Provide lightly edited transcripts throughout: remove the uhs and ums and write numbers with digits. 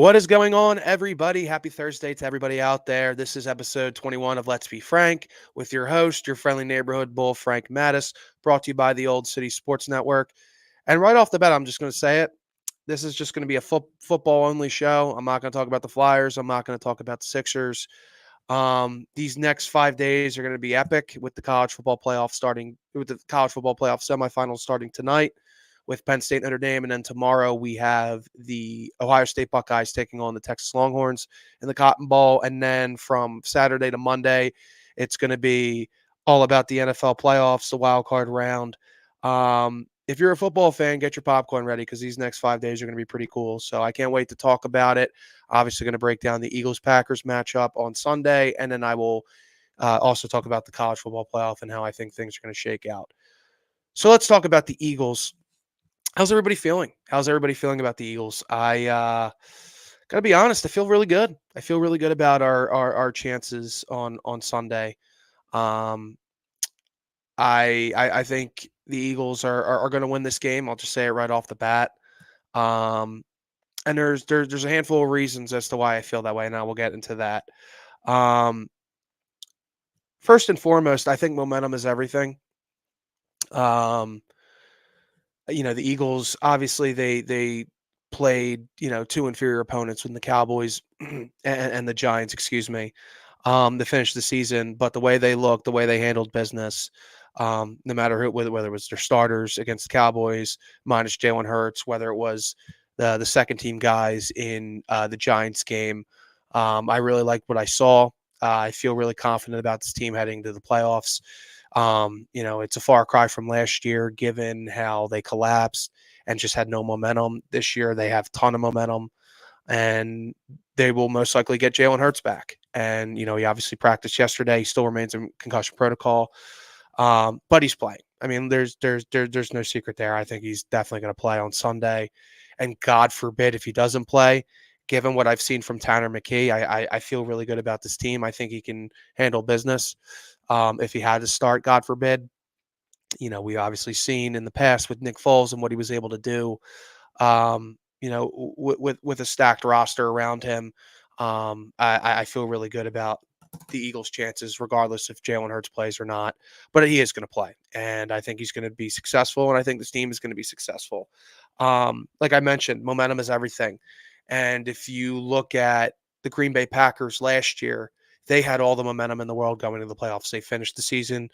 What is going on, everybody? Happy Thursday to everybody out there. This is episode 21 of Let's Be Frank with your host, your friendly neighborhood bull, Frank Mattis, brought to you by the Old City Sports Network. And right off the bat, I'm just going to say it. This is just going to be a football only show. I'm not going to talk about the Flyers. I'm not going to talk about the Sixers. These next 5 days are going to be epic with the college football playoff semifinals starting tonight with Penn State Notre Dame, and then tomorrow we have the Ohio State Buckeyes taking on the Texas Longhorns in the Cotton Bowl, and then from Saturday to Monday, it's going to be all about the NFL playoffs, the wild card round. If you're a football fan, get your popcorn ready because these next 5 days are going to be pretty cool. So I can't wait to talk about it. Obviously, going to break down the Eagles Packers matchup on Sunday, and then I will also talk about the college football playoff and how I think things are going to shake out. So let's talk about the Eagles. How's everybody feeling? How's everybody feeling about the Eagles? I gotta be honest. I feel really good. I feel really good about our chances on Sunday. Um, I think the Eagles are going to win this game. I'll just say it right off the bat. Um, and there's a handful of reasons as to why I feel that way, and I will get into that. Um, First and foremost, I think momentum is everything. Um, the Eagles obviously they played two inferior opponents with the Cowboys and the Giants, excuse me, to finish the season. But the way they looked, the way they handled business, no matter whether it was their starters against the Cowboys minus Jalen Hurts, whether it was the second team guys in the Giants game, I really liked what I saw. I feel really confident about this team heading to the playoffs. It's a far cry from last year, given how they collapsed and just had no momentum. This year, they have a ton of momentum, and they will most likely get Jalen Hurts back. And he obviously practiced yesterday. He still remains in concussion protocol, but he's playing. I mean, there's no secret there. I think he's definitely going to play on Sunday, and God forbid if he doesn't play. Given what I've seen from Tanner McKee, I feel really good about this team. I think he can handle business. If he had to start, God forbid, we obviously seen in the past with Nick Foles and what he was able to do. With a stacked roster around him, I feel really good about the Eagles' chances, regardless if Jalen Hurts plays or not. But he is going to play, and I think he's going to be successful, and I think this team is going to be successful. Like I mentioned, momentum is everything. And if you look at the Green Bay Packers last year, they had all the momentum in the world going to the playoffs. They finished the season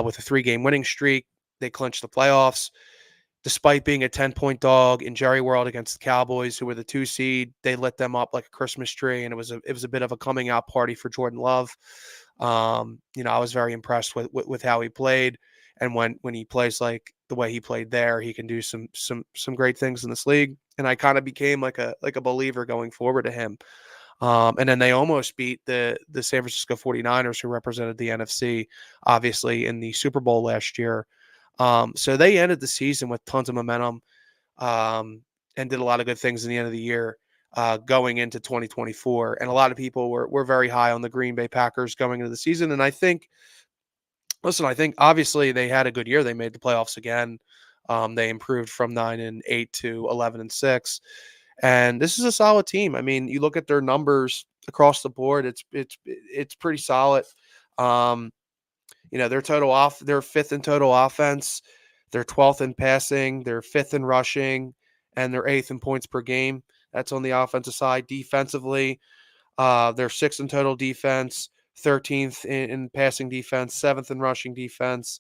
with a 3-game winning streak. They clinched the playoffs despite being a 10-point dog in Jerry World against the Cowboys, who were the 2 seed. They lit them up like a Christmas tree, and it was a bit of a coming out party for Jordan Love. I was very impressed with how he played, and when he plays like the way he played there, he can do some great things in this league. And I kind of became like a believer going forward to him. And then they almost beat the San Francisco 49ers, who represented the NFC, obviously, in the Super Bowl last year. So they ended the season with tons of momentum, and did a lot of good things in the end of the year, going into 2024. And a lot of people were very high on the Green Bay Packers going into the season. And I think obviously they had a good year. They made the playoffs again. They improved from 9-8 to 11-6. And this is a solid team. I mean, you look at their numbers across the board, it's pretty solid. Um, they're fifth in total offense, they're 12th in passing, they're fifth in rushing, and they're eighth in points per game. That's on the offensive side. Defensively, they're sixth in total defense, 13th in passing defense, seventh in rushing defense.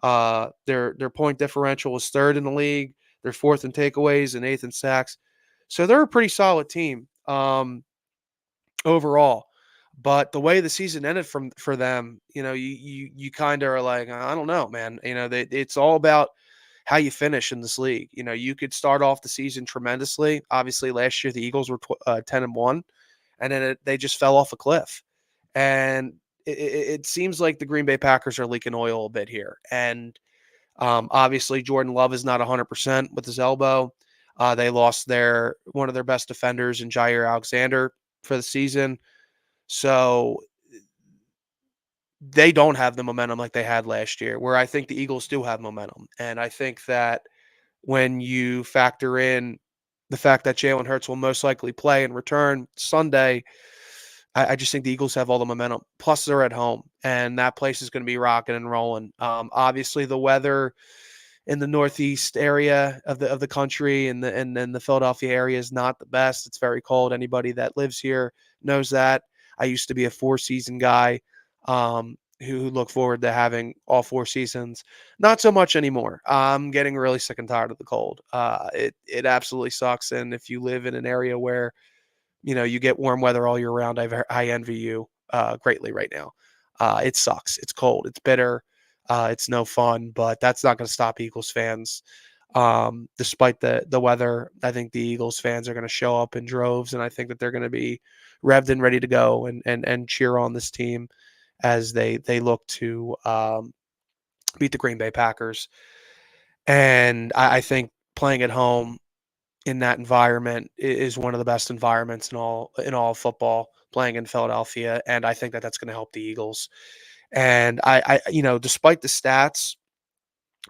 Their point differential is third in the league. They're fourth in takeaways and eighth in sacks. So they're a pretty solid team overall. But the way the season ended for them, you kind of are like, I don't know, man. It's all about how you finish in this league. You could start off the season tremendously. Obviously, last year the Eagles were 10-1, and then they just fell off a cliff. And it seems like the Green Bay Packers are leaking oil a bit here. And obviously, Jordan Love is not 100% with his elbow. They lost one of their best defenders in Jair Alexander for the season. So they don't have the momentum like they had last year, where I think the Eagles do have momentum. And I think that when you factor in the fact that Jalen Hurts will most likely play and return Sunday, I just think the Eagles have all the momentum. Plus, they're at home, and that place is going to be rocking and rolling. Obviously, the weather in the northeast area of the country and then the Philadelphia area is not the best. It's very cold. Anybody that lives here knows that. I used to be a four-season guy, who look forward to having all four seasons. Not so much anymore. I'm getting really sick and tired of the cold. It absolutely sucks. And if you live in an area where you get warm weather all year round, I envy you greatly right now. It sucks. It's cold. It's bitter. It's no fun, but that's not going to stop Eagles fans. Despite the weather, I think the Eagles fans are going to show up in droves, and I think that they're going to be revved and ready to go and cheer on this team as they look to beat the Green Bay Packers. And I think playing at home in that environment is one of the best environments in all of football, playing in Philadelphia, and I think that that's going to help the Eagles. And despite the stats,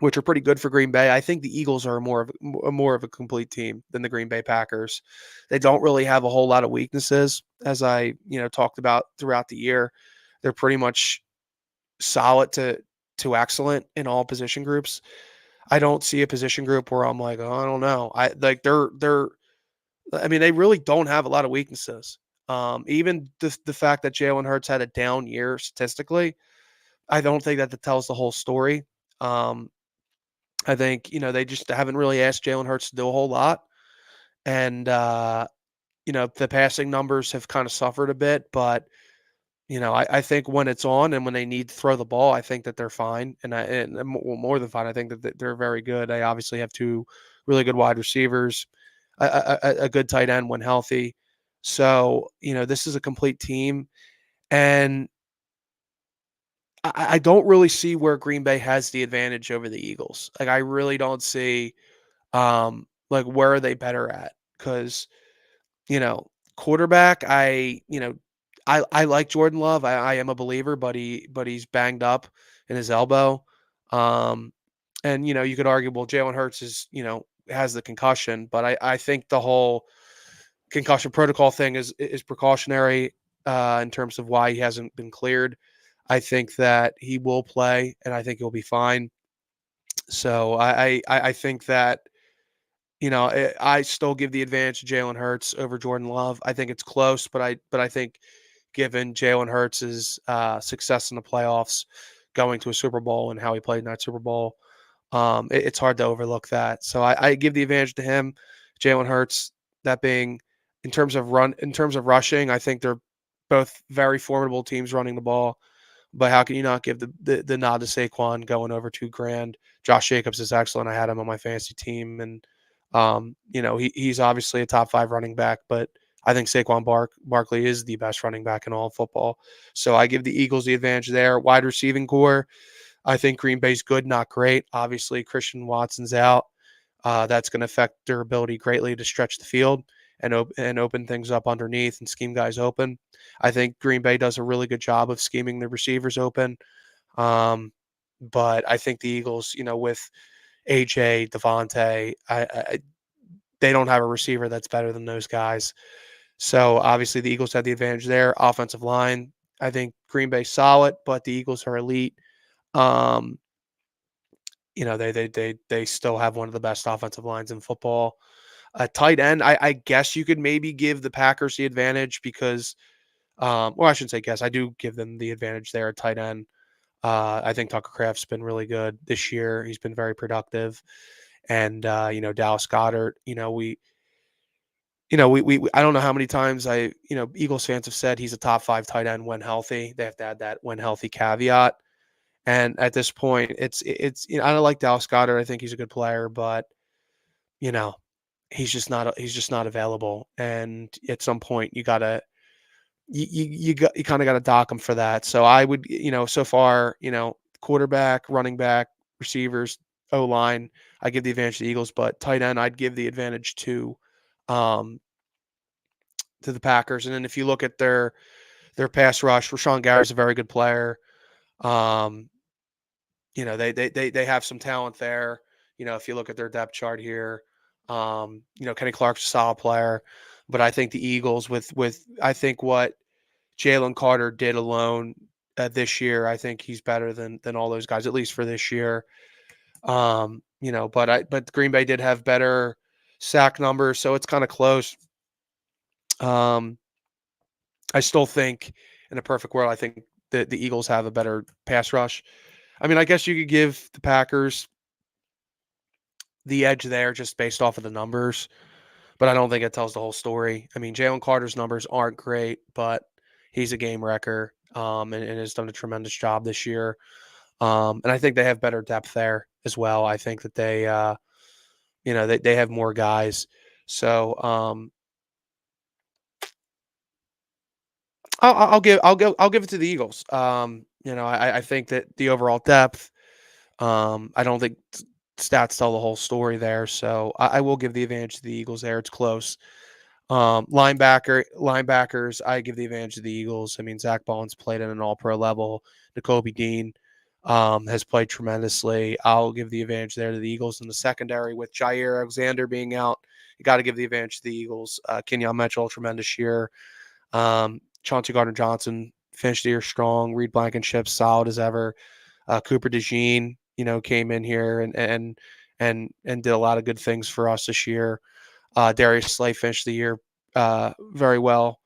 which are pretty good for Green Bay, I think the Eagles are more of a complete team than the Green Bay Packers. They don't really have a whole lot of weaknesses, as I talked about throughout the year. They're pretty much solid to excellent in all position groups. I don't see a position group where I'm like, oh, I don't know. I mean, they really don't have a lot of weaknesses. Even the fact that Jalen Hurts had a down year statistically, I don't think that tells the whole story. Um, I think they just haven't really asked Jalen Hurts to do a whole lot, and the passing numbers have kind of suffered a bit. But I think when it's on and when they need to throw the ball, I think that they're fine, well, more than fine. I think that they're very good. They obviously have two really good wide receivers, a good tight end when healthy. So this is a complete team, and I don't really see where Green Bay has the advantage over the Eagles. Like I really don't see like where are they better at? Because you know, quarterback, I like Jordan Love. I am a believer, but he's banged up in his elbow. Um, and you could argue, well, Jalen Hurts has the concussion, but I think the whole concussion protocol thing is precautionary in terms of why he hasn't been cleared. I think that he will play, and I think he'll be fine. So I think that I still give the advantage to Jalen Hurts over Jordan Love. I think it's close, but I think given Jalen Hurts' success in the playoffs, going to a Super Bowl and how he played in that Super Bowl, it's hard to overlook that. So I give the advantage to him, Jalen Hurts. That being in terms of rushing, I think they're both very formidable teams running the ball. But how can you not give the nod to Saquon going over 2 grand? Josh Jacobs is excellent. I had him on my fantasy team, and he's obviously a top 5 running back, but I think Barkley is the best running back in all of football. So I give the Eagles the advantage there. Wide receiving core, I think Green Bay's good, not great. Obviously, Christian Watson's out. That's going to affect their ability greatly to stretch the field and open things up underneath and scheme guys open. I think Green Bay does a really good job of scheming the receivers open. Um, but I think the Eagles, with AJ, Devontae, they don't have a receiver that's better than those guys. So obviously the Eagles have the advantage there. Offensive line, I think Green Bay's solid, but the Eagles are elite. Um, they still have one of the best offensive lines in football. A tight end, I guess you could maybe give the Packers the advantage because, well, I shouldn't say guess. I do give them the advantage there at tight end. I think Tucker Kraft's been really good this year. He's been very productive, and Dallas Goedert. I don't know how many times Eagles fans have said he's a top 5 tight end when healthy. They have to add that when healthy caveat. And at this point, it's I don't like Dallas Goedert. I think he's a good player, but you know he's just not available. And at some point, you kind of got to dock him for that. So I would so far quarterback, running back, receivers, O line, I give the advantage to the Eagles, but tight end I'd give the advantage um to the Packers. And then if you look at their pass rush, Rashawn Gary's a very good player. Um, they have some talent there. If you look at their depth chart here, Kenny Clark's a solid player, but I think the Eagles with I think what Jalen Carter did alone this year, I think he's better than all those guys, at least for this year. But Green Bay did have better sack numbers, so it's kind of close. Um, I still think in a perfect world, I think that the Eagles have a better pass rush. I mean, I guess you could give the Packers the edge there just based off of the numbers, but I don't think it tells the whole story. I mean, Jalen Carter's numbers aren't great, but he's a game wrecker, and has done a tremendous job this year. And I think they have better depth there as well. I think that they have more guys. So I'll give it to the Eagles. I think that the overall depth. I don't think stats tell the whole story there, so I will give the advantage to the Eagles there. It's close. Linebackers, I give the advantage to the Eagles. I mean, Zach Bond's played at an All-Pro level. N'Kobe Dean has played tremendously. I'll give the advantage there to the Eagles in the secondary with Jair Alexander being out. You got to give the advantage to the Eagles. Kenyon Mitchell, tremendous year. Chauncey Gardner-Johnson finished the year strong. Reed Blankenship, solid as ever. Cooper DeJean, came in here and did a lot of good things for us this year. Darius Slay finished the year very well,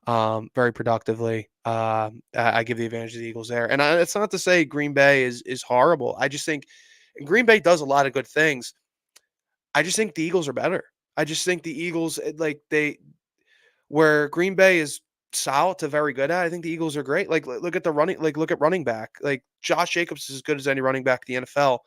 very productively. I give the advantage to the Eagles there, and it's not to say Green Bay is horrible. I just think Green Bay does a lot of good things. I just think the Eagles are better. I just think the Eagles like they where Green Bay is solid to very good at. I think the Eagles are great. Like look at the running, like look at running back. Like Josh Jacobs is as good as any running back in the NFL.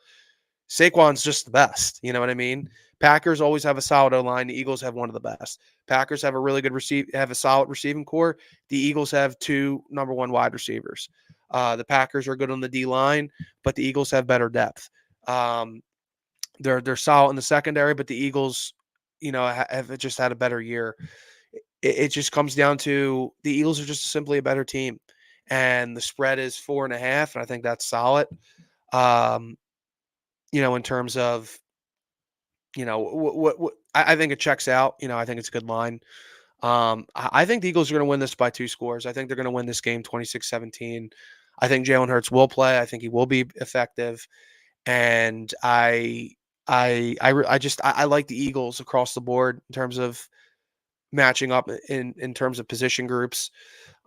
Saquon's just the best. You know what I mean? Packers always have a solid O line. The Eagles have one of the best. Packers have a really good have a solid receiving core. The Eagles have two number one wide receivers. The Packers are good on the D line, but the Eagles have better depth. Um, they're solid in the secondary, but the Eagles, have just had a better year. It just comes down to the Eagles are just simply a better team, and the spread is 4.5, and I think that's solid. Um, in terms of what I think it checks out. I think it's a good line. I think the Eagles are going to win this by two scores. I think they're going to win this game 26-17. I think Jalen Hurts will play. I think he will be effective, and I like the Eagles across the board in terms of matching up in terms of position groups.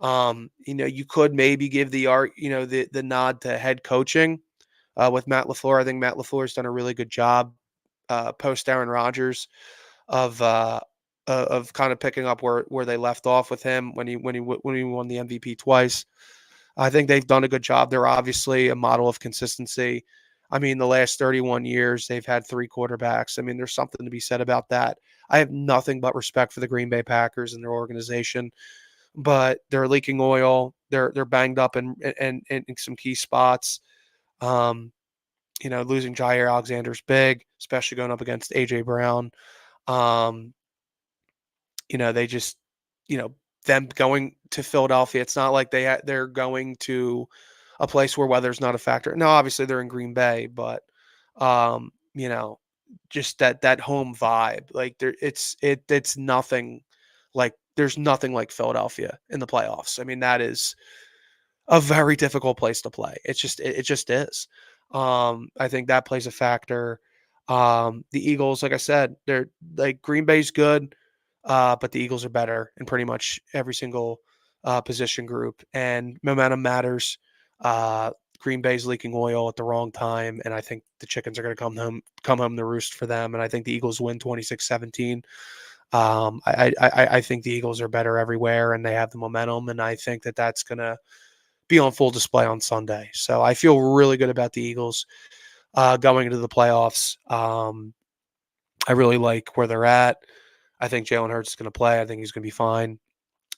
You could maybe give the nod to head coaching with Matt LaFleur. I think Matt LaFleur has done a really good job post Aaron Rodgers of kind of picking up where they left off with him when he won the MVP twice. I think they've done a good job. They're obviously a model of consistency. I mean, the last 31 years, they've had three quarterbacks. I mean, there's something to be said about that. I have nothing but respect for the Green Bay Packers and their organization, but they're leaking oil. They're banged up in some key spots. Um, losing Jair Alexander's big, especially going up against AJ Brown. Um, they just, them going to Philadelphia. It's not like they're going to a place where weather's not a factor. No, obviously they're in Green Bay, but um, you know, just that home vibe. Like it's nothing like there's nothing like Philadelphia in the playoffs. I mean, that is a very difficult place to play. It just is. I think that plays a factor. The Eagles, like I said, they're like Green Bay's good, but the Eagles are better in pretty much every single position group, and momentum matters. Uh, Green Bay's leaking oil at the wrong time, and I think the chickens are going to come home to roost for them. And I think the Eagles win 26-17. I think the Eagles are better everywhere, and they have the momentum, and I think that that's going to be on full display on Sunday. So I feel really good about the Eagles going into the playoffs. I really like where they're at. I think Jalen Hurts is going to play. I think he's going to be fine.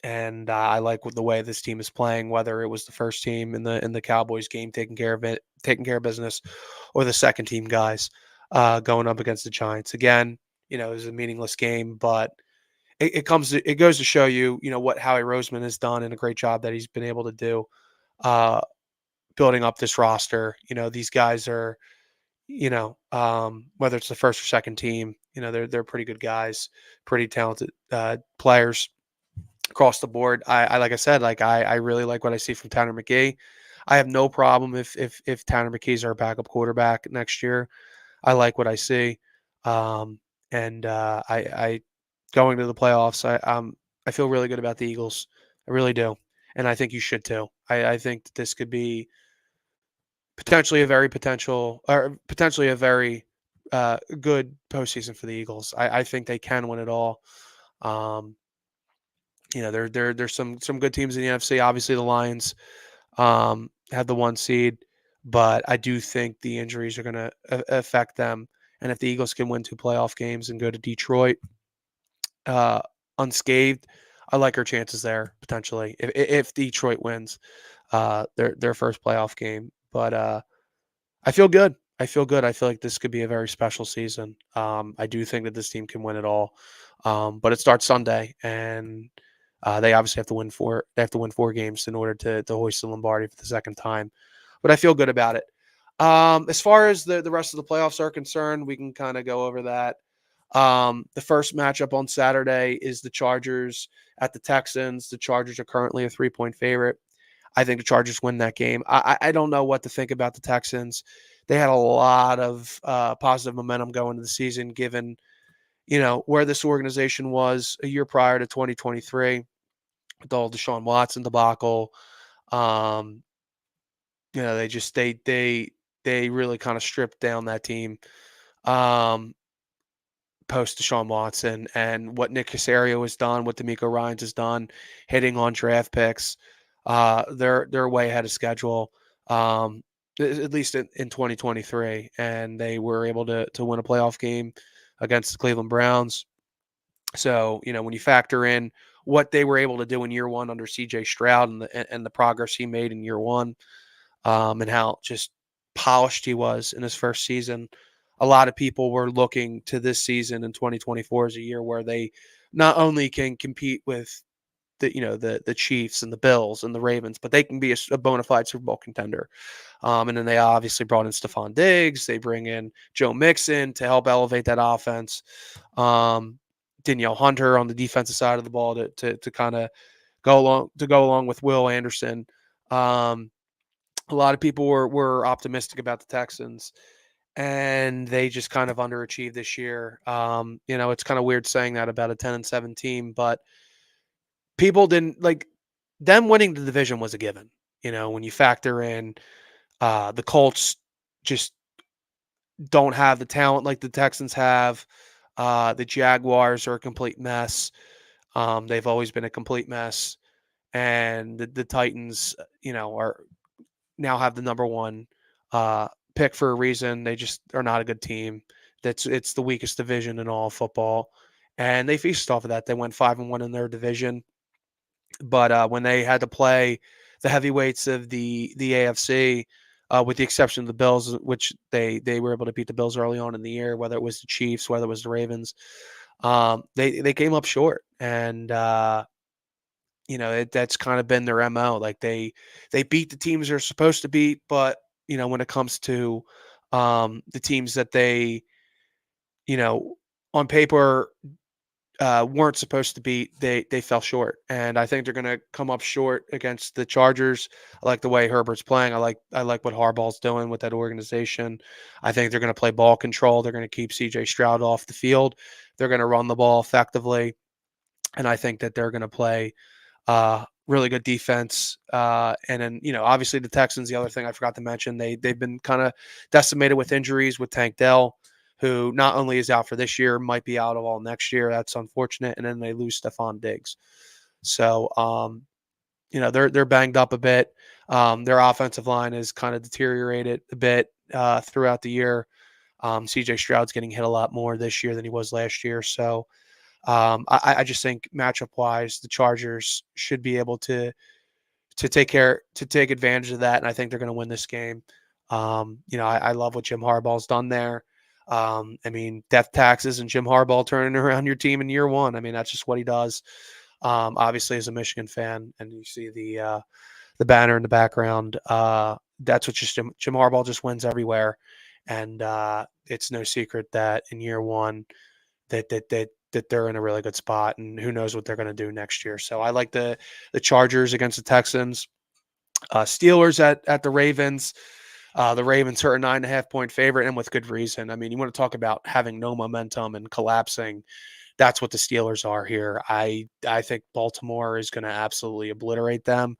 And I like the way this team is playing, whether it was the first team in the Cowboys game taking care of it, taking care of business, or the second team guys going up against the Giants. Again, it was a meaningless game, but it goes to show you, what Howie Roseman has done and a great job that he's been able to do. Uh, Building up this roster. These guys are, whether it's the first or second team, they're pretty good guys, pretty talented players across the board. I like I said, like I really like what I see from Tanner McGee. I have no problem if Tanner McGee's our backup quarterback next year. I like what I see, um, and I going to the playoffs. I feel really good about the Eagles. I really do, and I think you should too. I think that this could be potentially a very good postseason for the Eagles. I think they can win it all. Um, there's some good teams in the NFC. Obviously, the Lions had the one seed, but I do think the injuries are going to affect them. And if the Eagles can win two playoff games and go to Detroit uh, unscathed, I like our chances there potentially if Detroit wins their first playoff game. But I feel good. I feel good. I feel like this could be a very special season. I do think that this team can win it all, but it starts Sunday, and they obviously have to win four. They have to win four games in order to hoist the Lombardi for the second time. But I feel good about it. As far as the rest of the playoffs are concerned, we can kind of go over that. The first matchup on Saturday is the Chargers at the Texans. The Chargers are currently a 3-point favorite. I think the Chargers win that game. I don't know what to think about the Texans. They had a lot of positive momentum going into the season, given where this organization was a year prior to 2023 with the whole Deshaun Watson debacle. Um, they really kind of stripped down that team. Um, Post Deshaun Watson and what Nick Casario has done, what D'Amico Ryans has done, hitting on draft picks. They're way ahead of schedule, um, at least in 2023, and they were able to win a playoff game against the Cleveland Browns. So when you factor in what they were able to do in year one under C.J. Stroud and the progress he made in year one, and how just polished he was in his first season. A lot of people were looking to this season in 2024 as a year where they not only can compete with the Chiefs and the Bills and the Ravens, but they can be a bona fide Super Bowl contender. And then they obviously brought in Stephon Diggs. They bring in Joe Mixon to help elevate that offense. Um, Danielle Hunter on the defensive side of the ball to kind of go along with Will Anderson. Um, a lot of people were optimistic about the Texans, and they just kind of underachieved this year. It's kind of weird saying that about a 10-7 team, but people didn't like them winning the division was a given. When you factor in the Colts just don't have the talent like the Texans have. The Jaguars are a complete mess. They've always been a complete mess, and the Titans, are now have the number one pick for a reason. They just are not a good team. It's the weakest division in all of football, and they feasted off of that. They went 5-1 in their division, but when they had to play the heavyweights of the AFC, with the exception of the Bills, which they were able to beat the Bills early on in the year, whether it was the Chiefs, whether it was the Ravens, they came up short, and that's kind of been their MO. Like they beat the teams they're supposed to beat, but when it comes to the teams that they, you know, on paper weren't supposed to beat, they fell short. And I think they're going to come up short against the Chargers. I like the way Herbert's playing. I like what Harbaugh's doing with that organization. I think they're going to play ball control. They're going to keep C.J. Stroud off the field. They're going to run the ball effectively, and I think that they're going to play really good defense. And then, obviously the Texans, the other thing I forgot to mention, they've been kind of decimated with injuries with Tank Dell, who not only is out for this year, might be out of all next year. That's unfortunate. And then they lose Stephon Diggs. So, they're banged up a bit. Their offensive line has kind of deteriorated a bit throughout the year. CJ Stroud's getting hit a lot more this year than he was last year. So, I just think matchup wise, the Chargers should be able to take advantage of that, and I think they're going to win this game. I love what Jim Harbaugh's done there. I mean, death taxes and Jim Harbaugh turning around your team in year one. I mean, that's just what he does. Obviously, as a Michigan fan, and you see the banner in the background, that's what just Jim Harbaugh just wins everywhere, and it's no secret that in year one that they're in a really good spot, and who knows what they're going to do next year. So I like the Chargers against the Texans, Steelers at the Ravens. The Ravens are a 9.5 point favorite, and with good reason. I mean, you want to talk about having no momentum and collapsing. That's what the Steelers are here. I think Baltimore is going to absolutely obliterate them.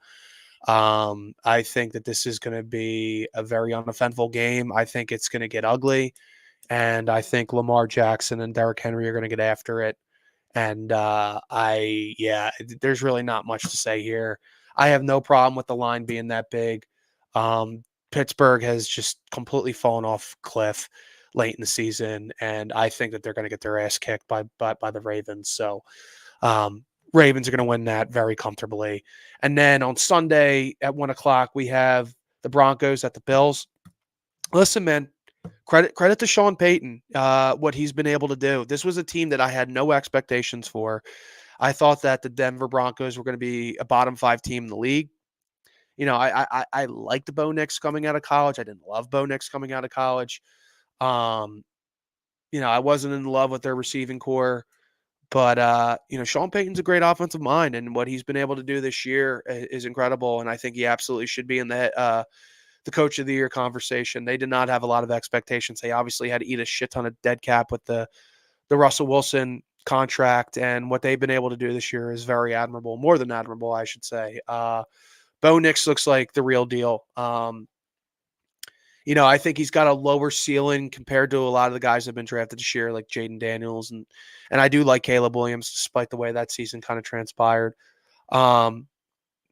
I think that this is going to be a very uneventful game. I think it's going to get ugly, and I think Lamar Jackson and Derrick Henry are going to get after it. And there's really not much to say here. I have no problem with the line being that big. Um, Pittsburgh has just completely fallen off cliff late in the season, and I think that they're going to get their ass kicked by the Ravens. So um, Ravens are going to win that very comfortably. And then on Sunday at 1 o'clock, we have the Broncos at the Bills. Listen, man, credit to Sean Payton, what he's been able to do. This was a team that I had no expectations for. I thought that the Denver Broncos were going to be a bottom 5 team in the league. You know, I liked Bo Nix coming out of college. I didn't love Bo Nix coming out of college. Um, I wasn't in love with their receiving core. But Sean Payton's a great offensive mind, and what he's been able to do this year is incredible. And I think he absolutely should be in the coach of the year conversation. They did not have a lot of expectations. They obviously had to eat a shit ton of dead cap with the Russell Wilson contract, and what they've been able to do this year is very admirable, more than admirable, I should say. Bo Nix looks like the real deal. I think he's got a lower ceiling compared to a lot of the guys that have been drafted this year, like Jaden Daniels, and I do like Caleb Williams, despite the way that season kind of transpired. Um,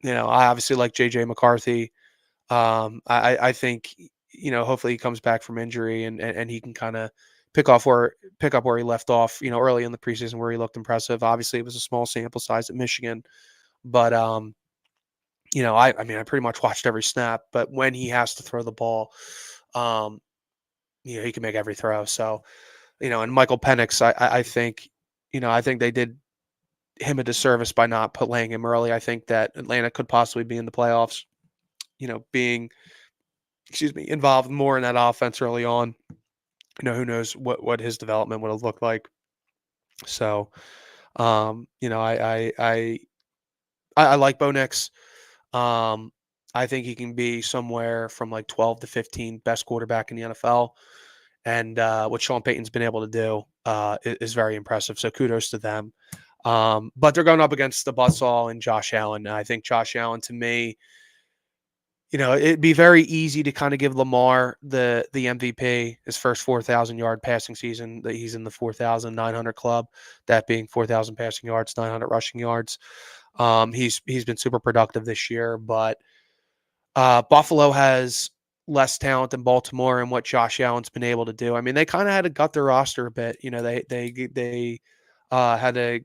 I obviously like JJ McCarthy. I think hopefully he comes back from injury and he can kind of pick up where he left off. Early in the preseason where he looked impressive. Obviously, it was a small sample size at Michigan, but I mean, I pretty much watched every snap. But when he has to throw the ball, um, he can make every throw. So, and Michael Penix, I think, I think they did him a disservice by not playing him early. I think that Atlanta could possibly be in the playoffs, being, involved more in that offense early on. Who knows what his development would have looked like. So, I like Bo Nix. I think he can be somewhere from like 12 to 15 best quarterback in the NFL. And what Sean Payton's been able to do is very impressive. So kudos to them. But they're going up against the buzzsaw and Josh Allen. And I think Josh Allen, to me, it'd be very easy to kind of give Lamar the MVP, his first 4,000-yard passing season. That he's in the 4,900 club, that being 4,000 passing yards, 900 rushing yards. He's been super productive this year, but Buffalo has less talent than Baltimore and what Josh Allen's been able to do. I mean, they kind of had to gut their roster a bit. They had a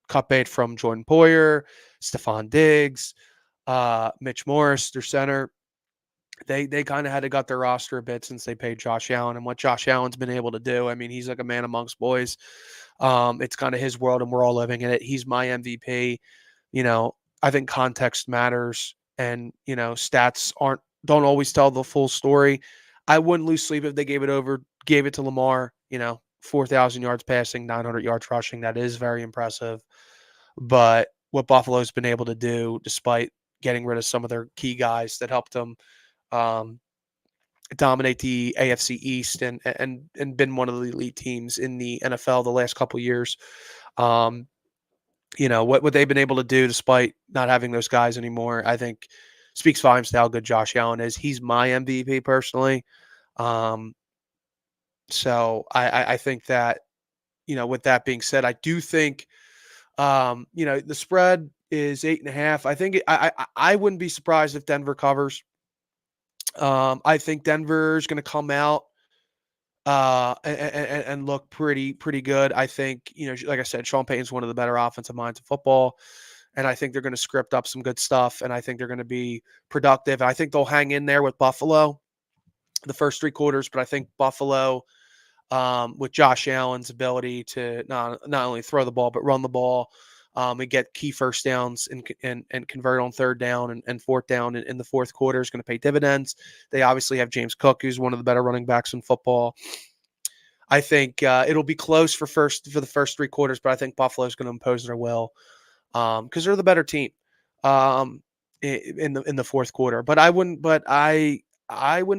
cut bait from Jordan Poyer, Stephon Diggs, Mitch Morris, their center. They kind of had to gut their roster a bit since they paid Josh Allen and what Josh Allen's been able to do. I mean, he's like a man amongst boys. It's kind of his world, and we're all living in it. He's my MVP. I think context matters, and stats don't always tell the full story. I wouldn't lose sleep if they gave it to Lamar. 4,000 yards passing, 900 yards rushing. That is very impressive. But what Buffalo's been able to do, despite getting rid of some of their key guys that helped them um, dominate the AFC East and been one of the elite teams in the NFL the last couple years. Um, what they've been able to do despite not having those guys anymore, I think speaks volumes to how good Josh Allen is. He's my MVP personally. Um, so I think that, with that being said, I do think, the spread is 8.5. I think I wouldn't be surprised if Denver covers. I think Denver's going to come out and look pretty good. I think, like I said, Sean Payton's one of the better offensive minds in football, and I think they're going to script up some good stuff, and I think they're going to be productive. And I think they'll hang in there with Buffalo the first 3 quarters, but I think Buffalo, with Josh Allen's ability to not only throw the ball but run the ball, and get key first downs and convert on third down and fourth down in the fourth quarter is going to pay dividends. They obviously have James Cook, who's one of the better running backs in football. I think it'll be close for the first 3 quarters, but I think Buffalo's going to impose their will because they're the better team in the fourth quarter. But I wouldn't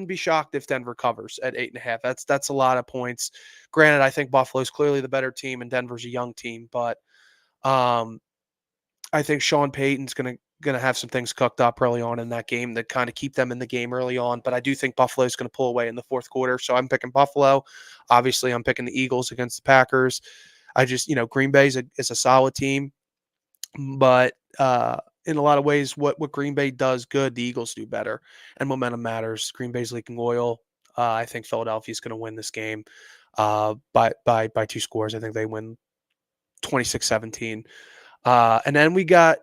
be shocked if Denver covers at 8.5. That's a lot of points. Granted, I think Buffalo's clearly the better team and Denver's a young team, but um, I think Sean Payton's gonna have some things cooked up early on in that game that kind of keep them in the game early on. But I do think Buffalo's going to pull away in the fourth quarter, so I'm picking Buffalo. Obviously, I'm picking the Eagles against the Packers. I just Green Bay is a solid team, but in a lot of ways, what Green Bay does good, the Eagles do better, and momentum matters. Green Bay's leaking oil. I think Philadelphia's going to win this game by 2 scores. I think they win 26-17. And then we got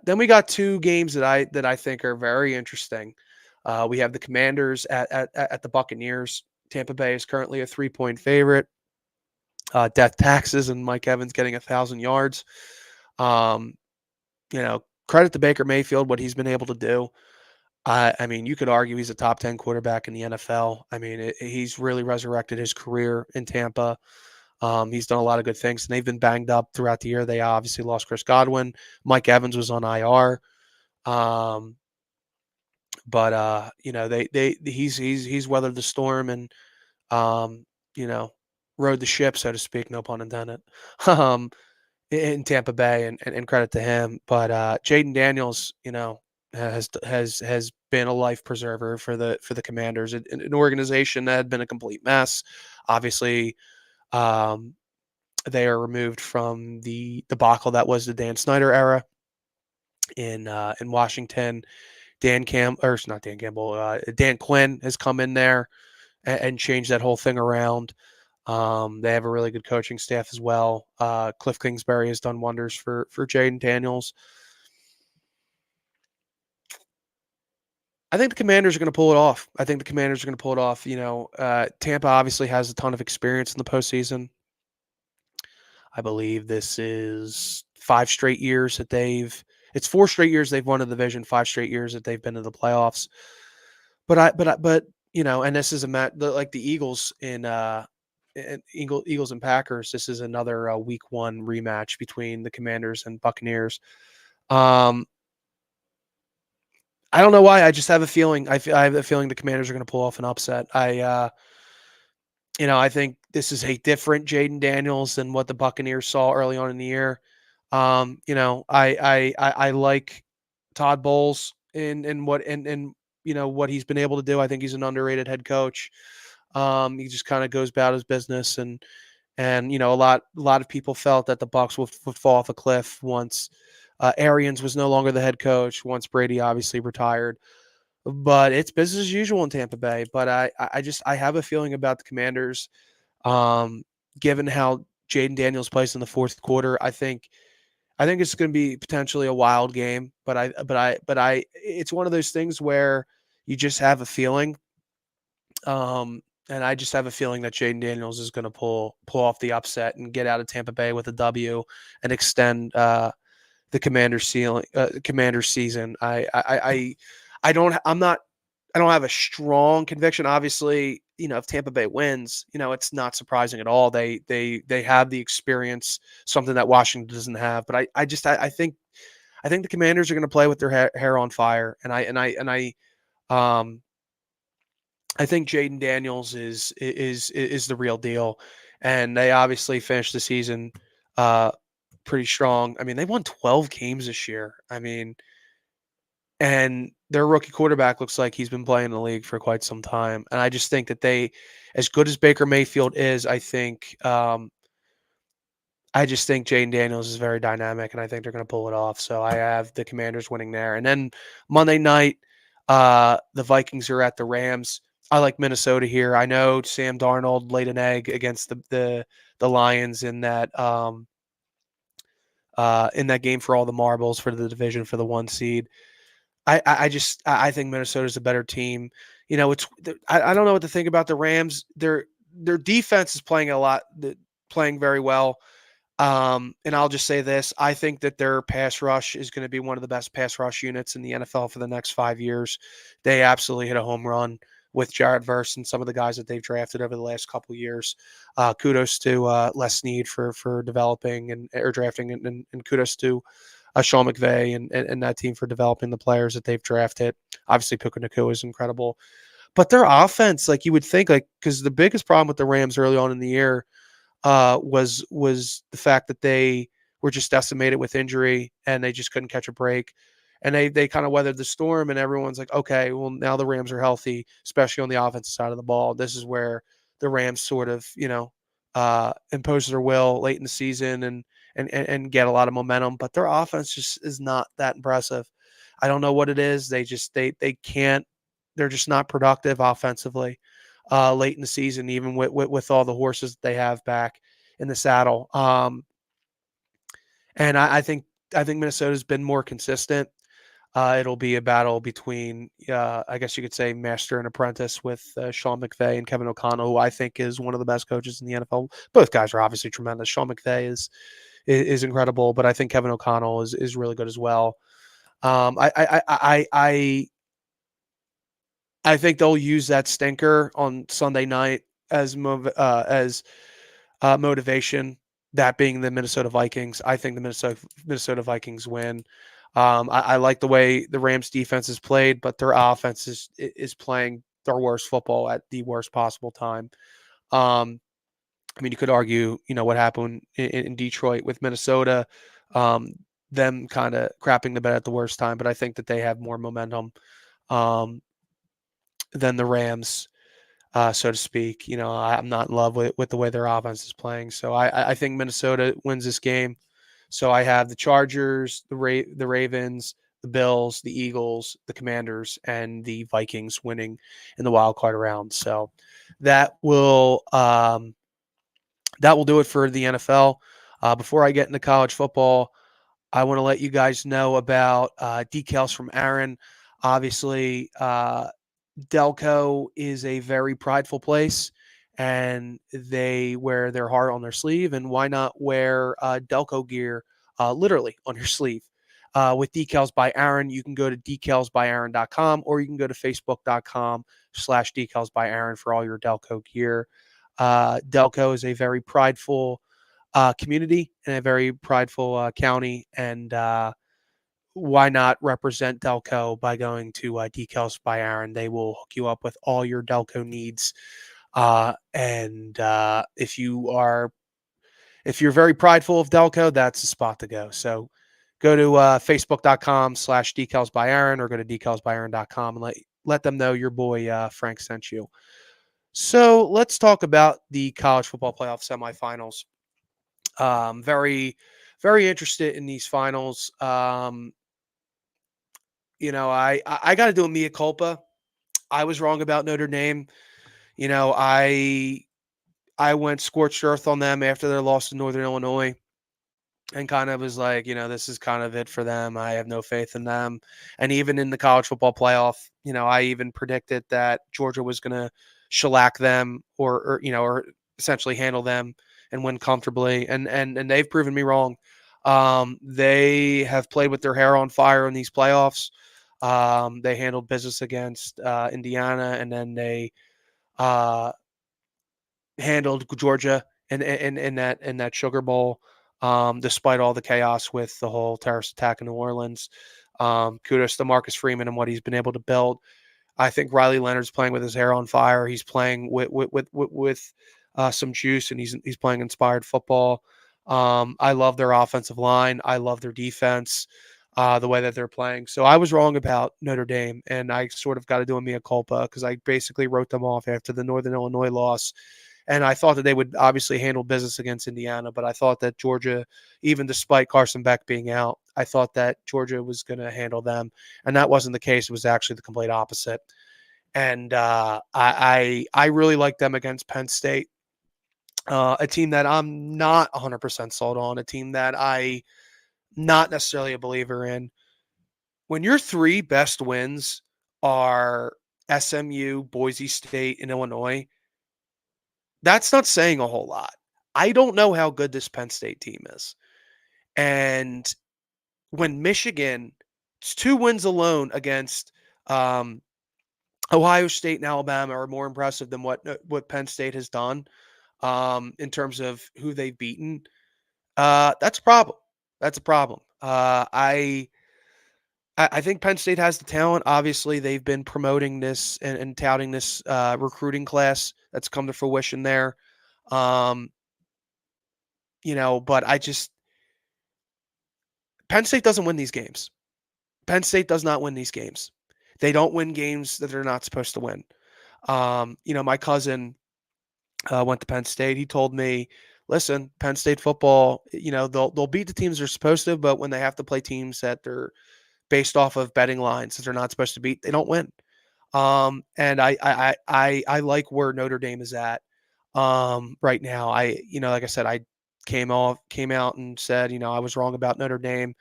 2 games that I think are very interesting. We have the Commanders at the Buccaneers. Tampa Bay is currently a 3-point favorite. Death taxes and Mike Evans getting 1,000 yards. Um, credit to Baker Mayfield what he's been able to do. I mean, you could argue he's a top 10 quarterback in the NFL. I mean, he's really resurrected his career in Tampa. He's done a lot of good things, and they've been banged up throughout the year. They obviously lost Chris Godwin. Mike Evans was on IR. Um, but he's weathered the storm and um, you know, rode the ship, so to speak, no pun intended. Um, in Tampa Bay, and credit to him. But Jaden Daniels, has been a life preserver for the Commanders, an organization that had been a complete mess. Obviously, um, they are removed from the debacle that was the Dan Snyder era in Washington. Dan Quinn has come in there and changed that whole thing around. They have a really good coaching staff as well. Cliff Kingsbury has done wonders for Jaden Daniels. I think the Commanders are going to pull it off. I think the Commanders are going to pull it off. Tampa obviously has a ton of experience in the postseason. I believe this is 5 straight years that it's 4 straight years they've won the division, 5 straight years that they've been to the playoffs. But and this is like the Eagles Eagles and Packers. This is another week 1 rematch between the Commanders and Buccaneers. Um, I don't know why. I just have a feeling. I have a feeling the Commanders are going to pull off an upset. I think this is a different Jaden Daniels than what the Buccaneers saw early on in the year. I like Todd Bowles in what and what he's been able to do. I think he's an underrated head coach. He just kind of goes about his business, and a lot of people felt that the Bucs would fall off a cliff once Arians was no longer the head coach. Once Brady obviously retired, but it's business as usual in Tampa Bay. But I have a feeling about the Commanders, um, given how Jaden Daniels plays in the fourth quarter. I think it's going to be potentially a wild game. But it's one of those things where you just have a feeling. And I just have a feeling that Jaden Daniels is going to pull off the upset and get out of Tampa Bay with a W and extend the Commander's season. I don't I'm not I don't have a strong conviction. Obviously, if Tampa Bay wins, it's not surprising at all. They have the experience, something that Washington doesn't have. But I think the Commanders are going to play with their hair on fire, and um I think Jaden Daniels is the real deal, and they obviously finished the season uh, pretty strong. I mean, they won 12 games this year. I mean, and their rookie quarterback looks like he's been playing in the league for quite some time. And I just think that as good as Baker Mayfield is, I just think Jaden Daniels is very dynamic, and I think they're going to pull it off. So I have the Commanders winning there. And then Monday night, the Vikings are at the Rams. I like Minnesota here. I know Sam Darnold laid an egg against the Lions in that game for all the marbles for the division for the 1 seed. I think Minnesota's a better team. I don't know what to think about the Rams. Their defense is playing very well. And I'll just say this: I think that their pass rush is going to be one of the best pass rush units in the NFL for the next 5 years. They absolutely hit a home run with Jared Verse and some of the guys that they've drafted over the last couple of years. Kudos to Les Snead for developing and or drafting, and kudos to Sean McVay and that team for developing the players that they've drafted. Obviously, Puka Nakua is incredible, but their offense, like you would think, like because the biggest problem with the Rams early on in the year was the fact that they were just decimated with injury and they just couldn't catch a break. And they kind of weathered the storm, and everyone's like, okay, well now the Rams are healthy, especially on the offensive side of the ball. This is where the Rams sort of impose their will late in the season and get a lot of momentum. But their offense just is not that impressive. I don't know what it is. They can't. They're just not productive offensively late in the season, even with all the horses that they have back in the saddle. And I think Minnesota's been more consistent. It'll be a battle between, I guess you could say, master and apprentice with Sean McVay and Kevin O'Connell, who I think is one of the best coaches in the NFL. Both guys are obviously tremendous. Sean McVay is incredible, but I think Kevin O'Connell is really good as well. I think they'll use that stinker on Sunday night as motivation. That being the Minnesota Vikings, I think the Minnesota Vikings win. I like the way the Rams defense is played, but their offense is playing their worst football at the worst possible time. Um, I mean, you could argue, what happened in Detroit with Minnesota, um, them kind of crapping the bed at the worst time, but I think that they have more momentum um, than the Rams, so to speak. I'm not in love with the way their offense is playing. So I think Minnesota wins this game. So I have the Chargers, the Ravens, the Bills, the Eagles, the Commanders, and the Vikings winning in the wild card round. So that will um, that will do it for the NFL. Before I get into college football, I want to let you guys know about decals from Aaron. Obviously, Delco is a very prideful place, and they wear their heart on their sleeve. And why not wear Delco gear literally on your sleeve? With Decals by Aaron, you can go to decalsbyaaron.com, or you can go to facebook.com/decals by Aaron for all your Delco gear. Delco is a very prideful community and a very prideful county, and why not represent Delco by going to Decals by Aaron? They will hook you up with all your Delco needs. And if you're very prideful of Delco, that's the spot to go. So go to facebook.com/decals by Aaron, or go to decalsbyaaron.com and let them know your boy Frank sent you. So let's talk about the college football playoff semifinals. Very, very interested in these finals. I got to do a mea culpa. I was wrong about Notre Dame. You know, I went scorched earth on them after their loss to Northern Illinois, and kind of was like, this is kind of it for them. I have no faith in them. And even in the college football playoff, I even predicted that Georgia was going to shellac them, or essentially handle them and win comfortably. And they've proven me wrong. They have played with their hair on fire in these playoffs. They handled business against Indiana, and then they uh, handled Georgia in that Sugar Bowl, despite all the chaos with the whole terrorist attack in New Orleans. Kudos to Marcus Freeman and what he's been able to build. I think Riley Leonard's playing with his hair on fire. He's playing with some juice, and he's playing inspired football. I love their offensive line. I love their defense, the way that they're playing. So I was wrong about Notre Dame, and I sort of got to do a mea culpa because I basically wrote them off after the Northern Illinois loss. And I thought that they would obviously handle business against Indiana, but I thought that Georgia, even despite Carson Beck being out, I thought that Georgia was going to handle them, and that wasn't the case. It was actually the complete opposite. And I really like them against Penn State, a team that I'm not 100% sold on, a team that I not necessarily a believer in. When your three best wins are SMU, Boise State, and Illinois, that's not saying a whole lot. I don't know how good this Penn State team is. And when Michigan, it's two wins alone against Ohio State and Alabama are more impressive than what Penn State has done in terms of who they've beaten. That's a problem. That's a problem. I think Penn State has the talent. Obviously, they've been promoting this and touting this recruiting class that's come to fruition there. Um, but Penn State doesn't win these games. Penn State does not win these games. They don't win games that they're not supposed to win. My cousin went to Penn State. He told me, "Listen, Penn State football. They'll beat the teams they're supposed to, but when they have to play teams that they're based off of betting lines that they're not supposed to beat, they don't win." And I like where Notre Dame is at right now. Like I said, I came out and said, I was wrong about Notre Dame,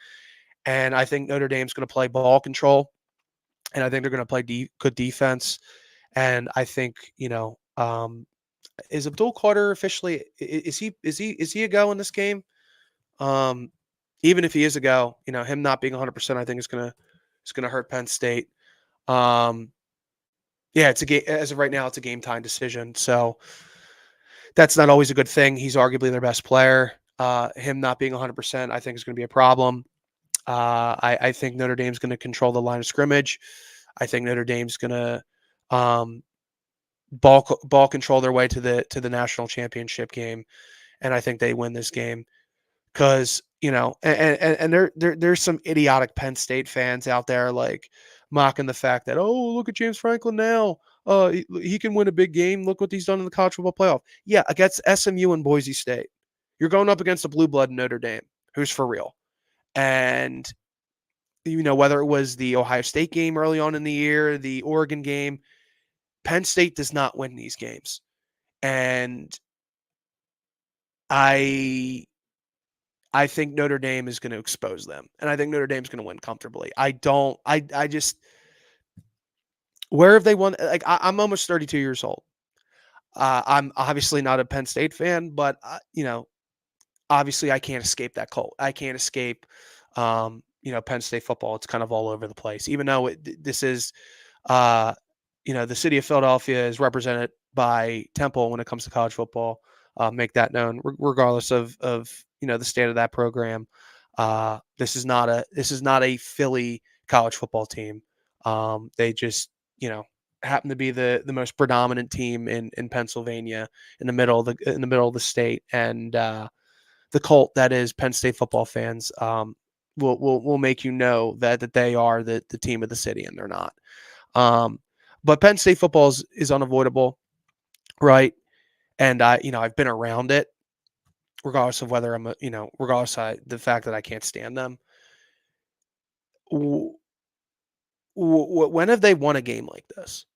and I think Notre Dame's going to play ball control, and I think they're going to play good defense, and I think is Abdul Carter officially is he a go in this game? Um, Even if he is a go, him not being 100%, I think is gonna hurt Penn State. Um, yeah, it's a game as of right now. It's a game time decision, so that's not always a good thing. He's arguably their best player. Him not being 100%, I think, is going to be a problem. I think Notre Dame's going to control the line of scrimmage. I think Notre Dame's going to um, ball control their way to the national championship game, and I think they win this game because and there's some idiotic Penn State fans out there like mocking the fact that, oh, look at James Franklin now. He can win a big game. Look what he's done in the college football playoff. Yeah, against SMU and Boise State. You're going up against a blue blood Notre Dame, who's for real. And whether it was the Ohio State game early on in the year, the Oregon game, Penn State does not win these games. And I I think Notre Dame is going to expose them, and I think Notre Dame's going to win comfortably. I don't. I just where have they won? Like I'm almost 32 years old. I'm obviously not a Penn State fan, but obviously I can't escape that cult. I can't escape, Penn State football. It's kind of all over the place. Even though this is, uh, the city of Philadelphia is represented by Temple when it comes to college football. Make that known, regardless of the state of that program. This is not a Philly college football team. They just happen to be the most predominant team in Pennsylvania in the middle of the state, and the cult that is Penn State football fans will make that they are the team of the city, and they're not. Um, but Penn State football is unavoidable, right? And I've been around it, regardless of whether regardless of the fact that I can't stand them. When have they won a game like this?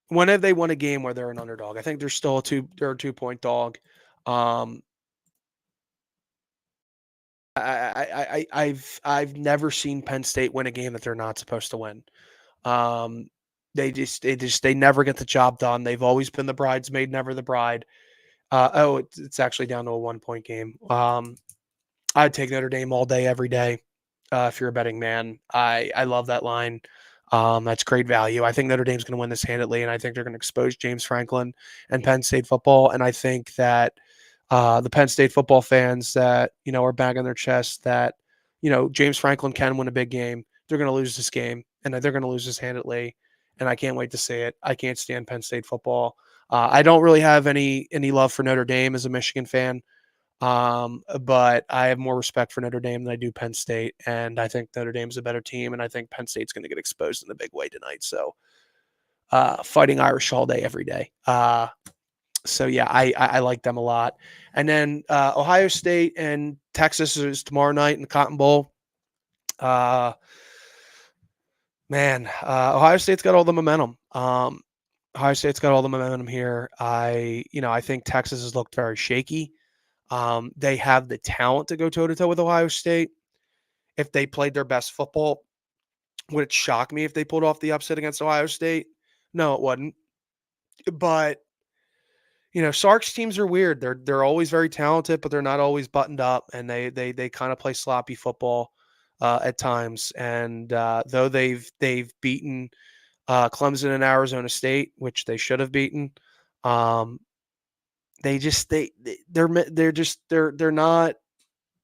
When have they won a game where they're an underdog? I think they're a 2-point dog. Um, I've never seen Penn State win a game that they're not supposed to win. Um, they never get the job done. They've always been the bridesmaid, never the bride. It's actually down to a 1-point game. I'd take Notre Dame all day, every day. If you're a betting man, I love that line. That's great value. I think Notre Dame's going to win this handedly, and I think they're going to expose James Franklin and Penn State football. And I think that the Penn State football fans that are banging their chest that James Franklin can win a big game, they're going to lose this game, and they're going to lose this handedly. And I can't wait to see it. I can't stand Penn State football. I don't really have any love for Notre Dame as a Michigan fan. But I have more respect for Notre Dame than I do Penn State, and I think Notre Dame's a better team, and I think Penn State's going to get exposed in a big way tonight. So, fighting Irish all day, every day. So yeah, I like them a lot. And then Ohio State and Texas is tomorrow night in the Cotton Bowl. Uh, Ohio State's got all the momentum. Ohio State's got all the momentum here. I think Texas has looked very shaky. They have the talent to go toe to toe with Ohio State. If they played their best football, would it shock me if they pulled off the upset against Ohio State? No, it wouldn't. But Sark's teams are weird. They're always very talented, but they're not always buttoned up, and they kind of play sloppy football at times. And though they've beaten Clemson and Arizona State, which they should have beaten. Um, they just they're just they're not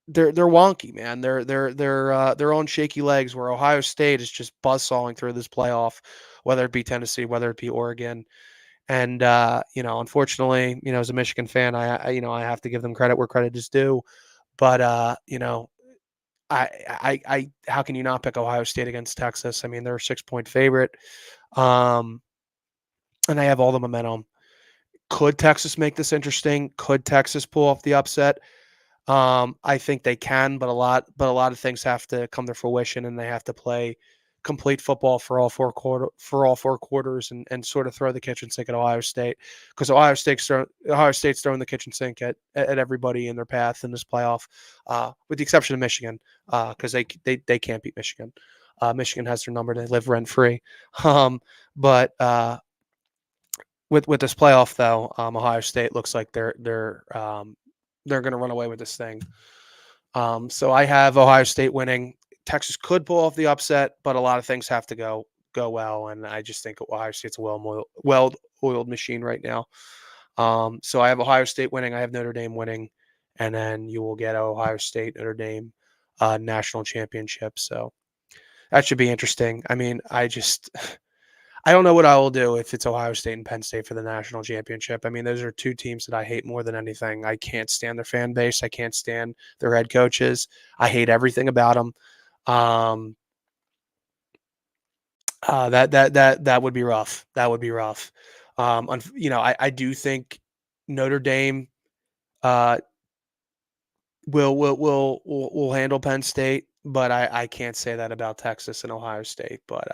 they're wonky, man. They're on shaky legs. Where Ohio State is just buzzsawing through this playoff, whether it be Tennessee, whether it be Oregon. And unfortunately, as a Michigan fan, I have to give them credit where credit is due. But how can you not pick Ohio State against Texas? I mean, they're a 6-point favorite, um, and they have all the momentum. Could Texas make this interesting? Could Texas pull off the upset? I think they can, but a lot of things have to come to fruition, and they have to play complete football for all 4 quarters, and sort of throw the kitchen sink at Ohio State, because Ohio State's throwing the kitchen sink at everybody in their path in this playoff, with the exception of Michigan, because they can't beat Michigan. Michigan has their number; they live rent free. But with this playoff though, Ohio State looks like they're going to run away with this thing. So I have Ohio State winning. Texas could pull off the upset, but a lot of things have to go well, and I just think Ohio State's a well-oiled machine right now. So I have Ohio State winning. I have Notre Dame winning, and then you will get Ohio State Notre Dame national championship. So that should be interesting. I mean, I don't know what I will do if it's Ohio State and Penn State for the national championship. I mean, those are two teams that I hate more than anything. I can't stand their fan base. I can't stand their head coaches. I hate everything about them. Um, that would be rough. That would be rough. I do think Notre Dame uh, will handle Penn State, but I can't say that about Texas and Ohio State. But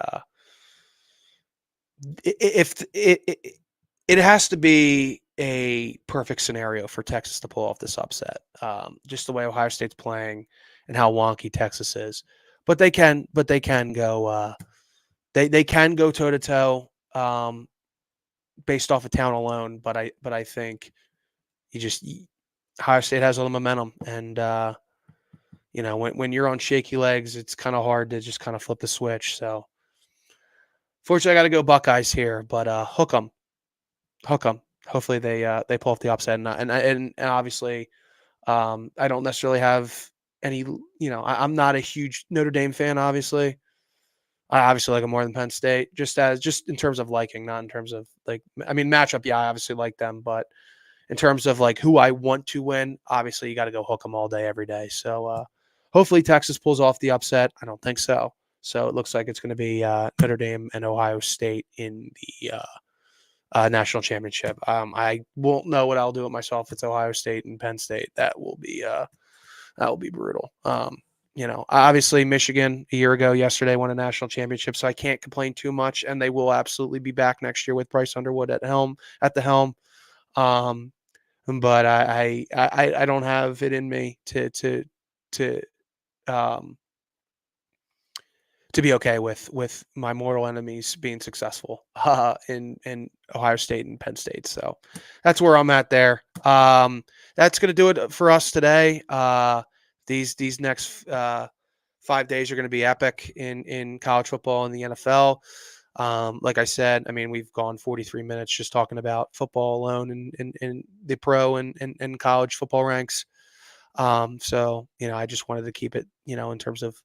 if it has to be a perfect scenario for Texas to pull off this upset, just the way Ohio State's playing and how wonky Texas is. But they can go they can go toe to toe based off of talent alone. But I think you just Ohio State has all the momentum, and when you're on shaky legs, it's kind of hard to just kind of flip the switch. So fortunately, I got to go Buckeyes here, but hook them. Hopefully they pull off the upset, and obviously I don't necessarily have any. I'm not a huge Notre Dame fan. Obviously, I obviously like them more than Penn State, just in terms of liking, not in terms of like. I mean, matchup. Yeah, I obviously like them, but in terms of like who I want to win, obviously you got to go hook them all day, every day. So hopefully Texas pulls off the upset. I don't think so. So it looks like it's going to be Notre Dame and Ohio State in the national championship. I won't know what I'll do with myself. If it's Ohio State and Penn State. That will be brutal. Obviously Michigan a year ago yesterday won a national championship, so I can't complain too much. And they will absolutely be back next year with Bryce Underwood at the helm. Um, but I don't have it in me to um, to be okay with my mortal enemies being successful in Ohio State and Penn State. So that's where I'm at there. That's going to do it for us today. These next 5 days are going to be epic in college football and the NFL. Like I said, I mean, we've gone 43 minutes just talking about football alone and the pro and college football ranks. So, I just wanted to keep it, in terms of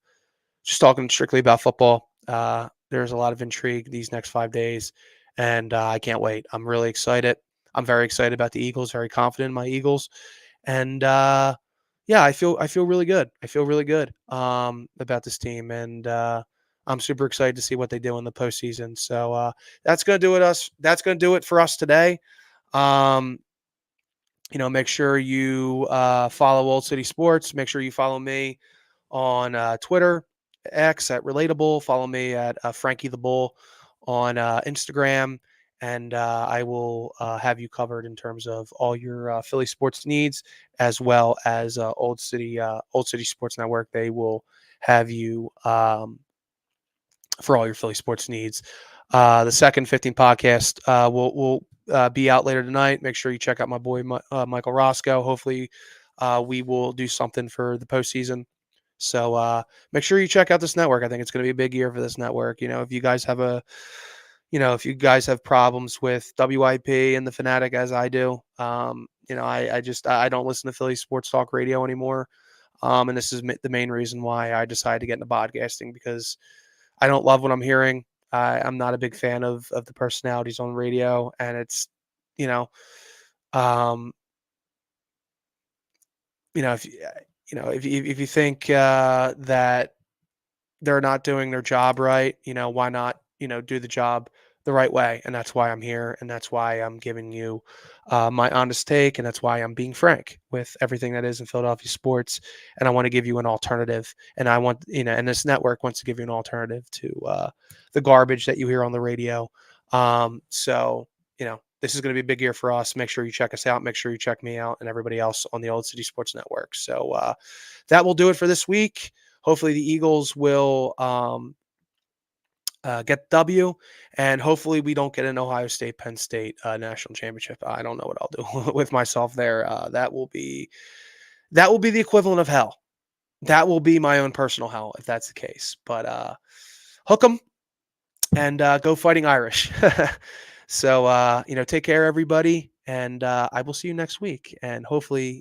just talking strictly about football. There's a lot of intrigue these next 5 days, and I can't wait. I'm really excited. I'm very excited about the Eagles. Very confident in my Eagles, and yeah, I feel really good. I feel really good about this team, and I'm super excited to see what they do in the postseason. So that's gonna do it. That's gonna do it for us today. Um, make sure you follow Old City Sports. Make sure you follow me on Twitter, X at Relatable. Follow me at Frankie the Bull on Instagram, and I will have you covered in terms of all your Philly sports needs, as well as Old City Sports Network. They will have you for all your Philly sports needs. The second 15 podcast will be out later tonight. Make sure you check out my boy Michael Roscoe. Hopefully, we will do something for the postseason. So make sure you check out this network. I think it's going to be a big year for this network. If you guys have if you guys have problems with WIP and the Fanatic as I do, I don't listen to Philly sports talk radio anymore. And this is the main reason why I decided to get into podcasting, because I don't love what I'm hearing. I'm not a big fan of the personalities on radio, and it's, you know, um, if if you think that they're not doing their job right, why not, do the job the right way? And that's why I'm here. And that's why I'm giving you my honest take. And that's why I'm being frank with everything that is in Philadelphia sports. And I want to give you an alternative. And I want, and this network wants to give you an alternative to the garbage that you hear on the radio. This is going to be a big year for us. Make sure you check us out. Make sure you check me out and everybody else on the Old City Sports Network. So that will do it for this week. Hopefully the Eagles will get the W, and hopefully we don't get an Ohio State Penn State national championship. I don't know what I'll do with myself there. That will be the equivalent of hell. That will be my own personal hell if that's the case. But hook 'em and go Fighting Irish. So take care, everybody, and I will see you next week. And hopefully